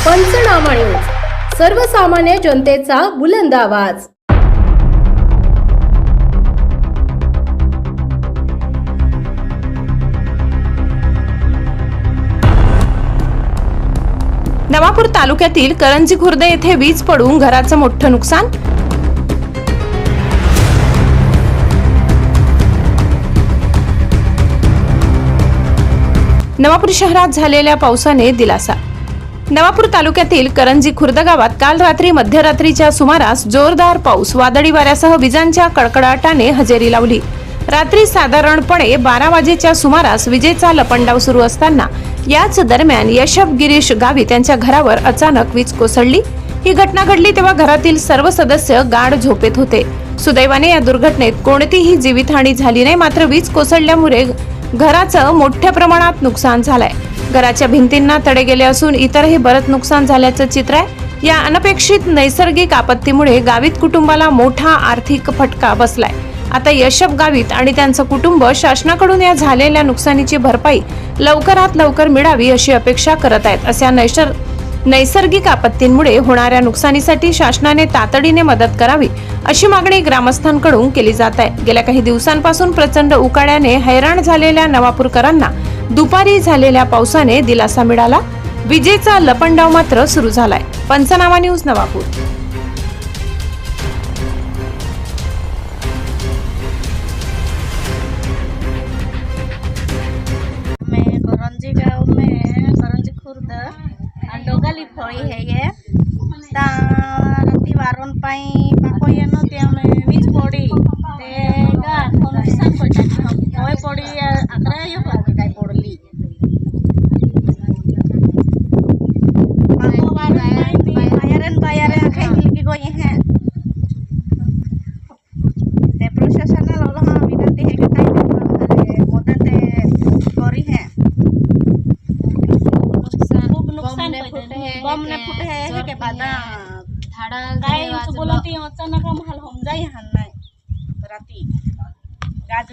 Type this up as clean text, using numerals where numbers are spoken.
पंचनामा न्यूज, सर्वसामान्य जनतेचा बुलंद आवाज। नवापूर तालुक्यातील करंजी खुर्द येथे वीज पडून घराचं मोठं नुकसान। नवापूर शहरात झालेल्या पावसाने दिलासा। नवापूर तालुक्यातील करंजी खुर्द गावात काल रात्री मध्यरात्रीच्या सुमारास जोरदार पाऊस वादळी वाऱ्यासह विजांच्या कडकडाटाने हजेरी लावली। रात्री साधारणपणे 12 वाजेच्या सुमारास विजेचा लपंडाव सुरू असताना याच दरम्यान यशव गिरीश गावी त्यांच्या घरावर अचानक वीज कोसळली। ही घटना घडली तेव्हा घरातील सर्व सदस्य गाढ झोपेत होते। सुदैवाने या दुर्घटनेत कोणतीही जीवितहानी झाली नाही, मात्र वीज कोसळल्यामुळे घराचं मोठ्या प्रमाणात नुकसान झालंय। घराच्या भिंतींना तडे गेले असून इतरही बरंच नुकसान झाल्याचं चित्र आहे। या अनपेक्षित नैसर्गिक आपत्तीमुळे गावित कुटुंबाला मोठा आर्थिक फटका बसलाय। आता यशव गावित आणि त्यांचं कुटुंब शासनाकडून या झालेल्या नुकसानीची भरपाई लवकरात लवकर मिळावी अशी अपेक्षा करत आहेत। अशा नैसर्गिक आपत्तींमुळे होणाऱ्या नुकसानीसाठी शासनाने तातडीने मदत करावी अशी मागणी ग्रामस्थांकडून केली जात आहे। गेल्या काही दिवसांपासून प्रचंड उकाड्याने हैराण झालेल्या नवापूरकरांना दुपारी झालेल्या पावसाने दिलासा मिळाला। विजेचा लपंडाव मात्र सुरू झालाय। पंचनामा न्यूज नवापूर। करंजी गाँव में करंजी खुर्द अंडोगाली फड़ी है ये राती वारण पाई पाको ये न ते में वीज पड़ी ते गा नुकसान पडला होय पड़ी अकरा यो काय पडली पाको वारण पाई बायरे आखे हिलकी गोई है ते प्रशासनाला लोहा विनंती है कि काय मदत करी है। बम ने फुटे है के बाद काय बोलती अचानक हम जाई हन नाही राती गाज